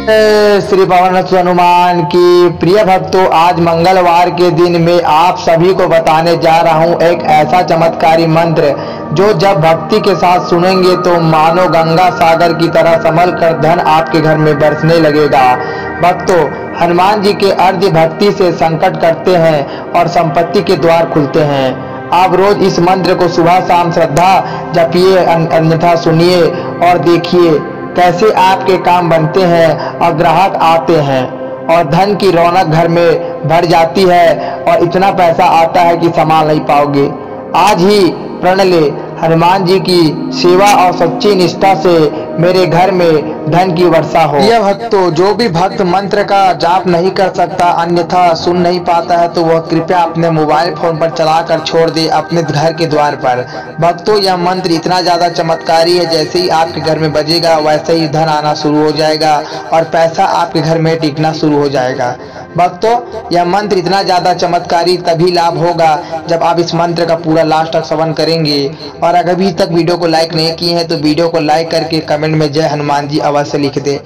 श्री पवन हनुमान की प्रिय भक्तों, आज मंगलवार के दिन में आप सभी को बताने जा रहा हूँ एक ऐसा चमत्कारी मंत्र जो जब भक्ति के साथ सुनेंगे तो मानो गंगा सागर की तरह संभल कर धन आपके घर में बरसने लगेगा। भक्तों, हनुमान जी के अर्घ्य भक्ति से संकट करते हैं और संपत्ति के द्वार खुलते हैं। आप रोज इस मंत्र को सुबह शाम श्रद्धा जपिए, अन्यथा सुनिए और देखिए कैसे आपके काम बनते हैं और ग्राहक आते हैं और धन की रौनक घर में भर जाती है और इतना पैसा आता है कि संभाल नहीं पाओगे। आज ही प्रण ले, हनुमान जी की सेवा और सच्ची निष्ठा से मेरे घर में धन की वर्षा हो। यह भक्तों, जो भी भक्त मंत्र का जाप नहीं कर सकता, अन्यथा सुन नहीं पाता है, तो वह कृपया अपने मोबाइल फोन पर चलाकर छोड़ दे अपने घर के द्वार पर। भक्तों, यह मंत्र इतना ज्यादा चमत्कारी है, जैसे ही आपके घर में बजेगा वैसे ही धन आना शुरू हो जाएगा और पैसा आपके घर में टिकना शुरू हो जाएगा। भक्तों, यह मंत्र इतना ज्यादा चमत्कारी तभी लाभ होगा जब आप इस मंत्र का पूरा लास्ट तक श्रवण करेंगे। और अगर अभी तक वीडियो को लाइक नहीं किए हैं तो वीडियो को लाइक करके कमेंट में जय हनुमान जी अवश्य लिख दे।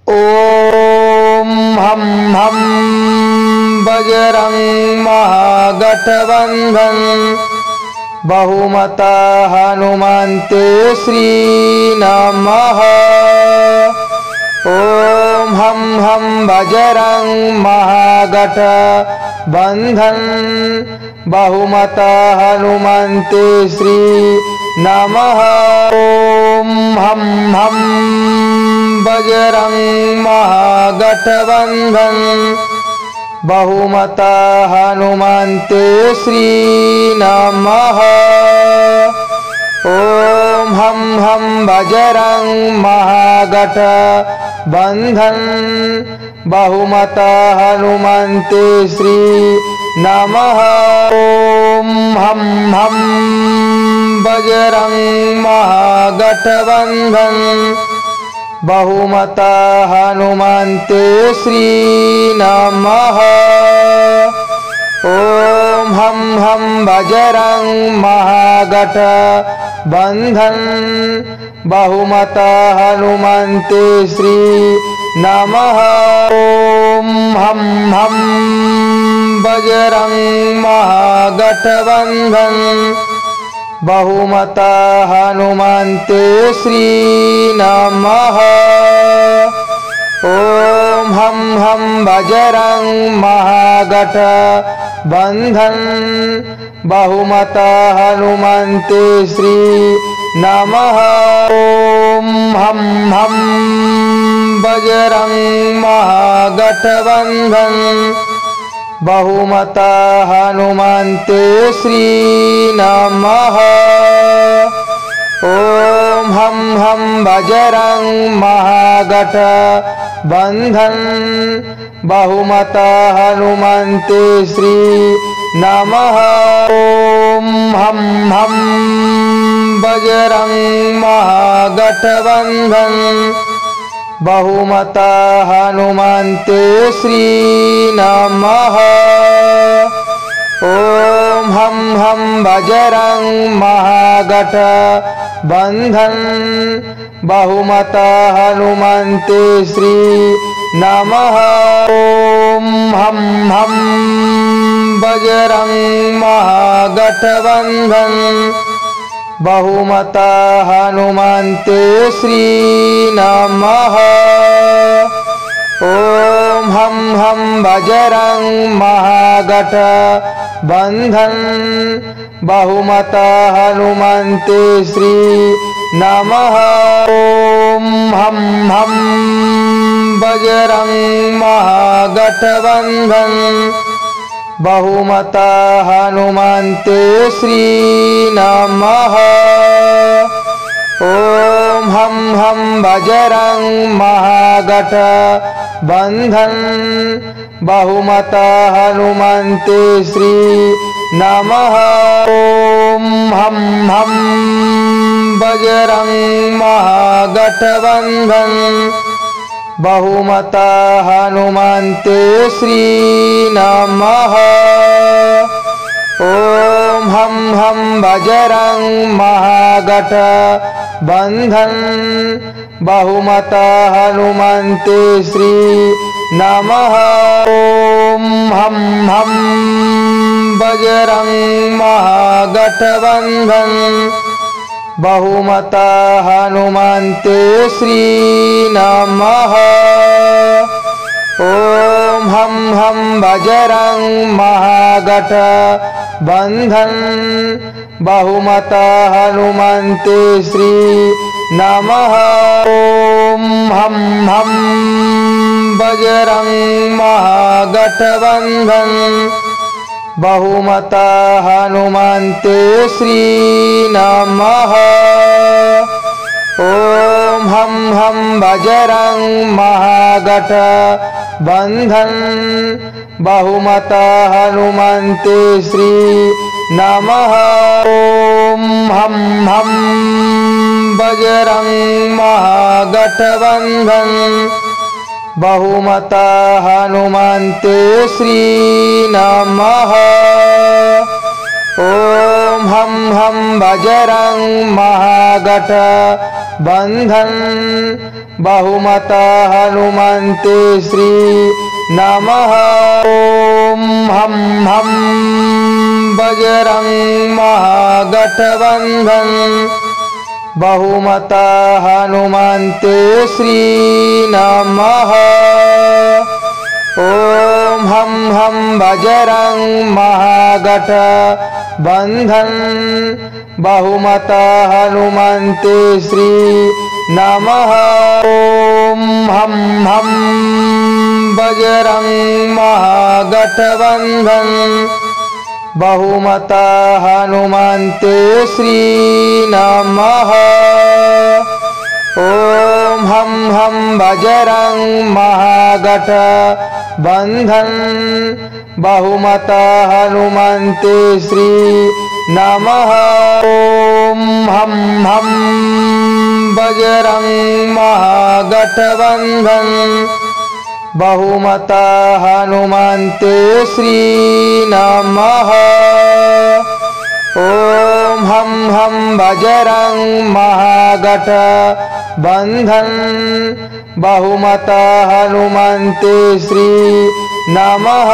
ओम हम बजरंग महागठबंधन बहुमता हनुमन्ते श्री नमः। ओम हम बजरंग महागठबंधन बहुमता हनुमन्ते श्री नमः। ओम हम बजरंग महागठबंधन बहुमता हनुमन्ते श्री नमः। ओम हम बजरंग महागठबंधन बहुमता हनुमन्ते श्री नमः। ओम हम बजरंग महागठबंधन बहुमता हनुमन्ते श्री नमः। ओम हम बजरंग महागठबंधन बहुमता हनुमन्ते श्री नमः। ओम हम बजरंग महागठबंधन बहुमता हनुमन्ते श्री नमः। ओम हम बजरंग महागठबंधन बहुमता हनुमन्ते श्री नमः। ओम हम बजरंग महागठबंधन बहुमता हनुमन्ते श्री नमः। ओम हम बजरंग महागठबंधन बहुमता हनुमन्ते श्री नमः। ओम हम बजरंग महागठबंधन बहुमता हनुमन्ते श्री नमः। ओम हम बजरंग महागठबंधन बहुमता हनुमन्ते श्री नमः। ओम हम बजरंग महागठबंधन बहुमता हनुमन्ते श्री नमः। ओम हम बजरंग महागठबंधन बहुमता हनुमन्ते श्री नमः। ओम हम बजरंग महागठबंधन बहुमता हनुमन्ते श्री नमः। ओम हम बजरंग महागठबंधन बहुमता हनुमन्ते श्री नमः। ओम हम बजरंग महागठबंधन बहुमता हनुमन्ते श्री नमः। ओम हम बजरंग महागठबंधन बंधन बहुमत हनुमन्ते श्री नमः। ओम हम बजरंग महागठबंधन बहुमत हनुमन्ते श्री नमः। ओम हम बजरंग महागठबंधन बहुमत हनुमन्ते श्री नमः। ओम हम बजरंग महागठबंधन बहुमत हनुमन्ते श्री नमः। ओम हम बजरंग महागठबंधन बहुमत हनुमन्ते श्री नमः। ओम हम बजरंग महागठबंधन बहुमत हनुमन्ते श्री नमः। ओम हम बजरंग महागठबंधन बहुमत हनुमन्ते श्री नमः। ओम हम बजरंग महागठबंधन बहुमत हनुमन्ते श्री नमः। ओम हम बजरंग महागठबंधन बहुमत हनुमन्ते श्री नमः। ओम हम बजरंग महागठबंधन बहुमत हनुमन्ते श्री नमः। ओम हम बजरंग महागठबंधन बहुमत हनुमन्ते श्री नमः। ओम हम बजरंग महागठबंधन बहुमत हनुमन्ते श्री नमः। ओम हम बजरंग महागठबंधन बहुमत हनुमन्ते श्री नमः।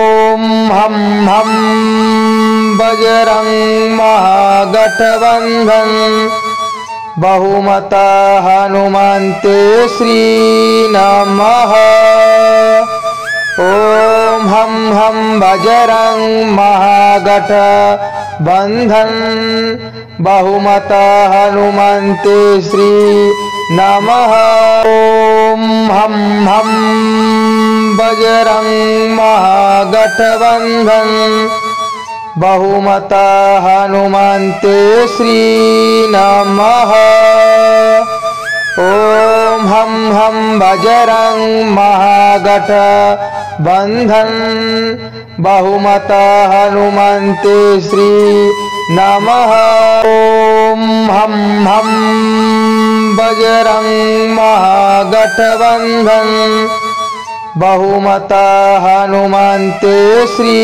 ओम हम बजरंग महागठबंधन बहुमत हनुमन्ते श्री नमः। ओम हम बजरंग महागठबंधन बहुमत हनुमन्ते श्री नमः। ओम हम बजरंग महागठबंधन बहुमत हनुमन्ते श्री नमः। ओम हम बजरंग महागठबंधन बहुमत हनुमन्ते श्री नमः। ओम हम बजरंग महागठबंधन बहुमत हनुमन्ते श्री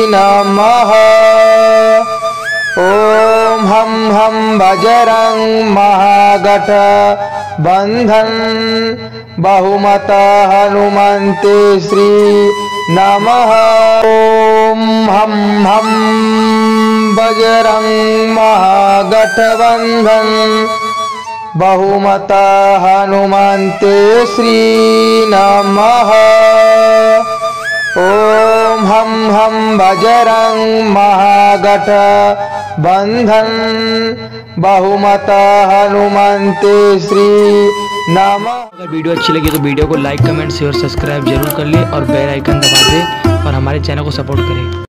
नमः। ओम हम बजरंग महागठबंधन बहुमत हनुमन्ते श्री नमः। ओम हम बजरंग महागठबंधन बहुमत हनुमन्ते श्री नमः। ओम हम बजरंग महागठबंधन बहुमत हनुमन्ते श्री नमः। अगर वीडियो अच्छी लगी तो वीडियो को लाइक कमेंट शेयर सब्सक्राइब जरूर कर ले और बेल आइकन दबा दे और हमारे चैनल को सपोर्ट करें।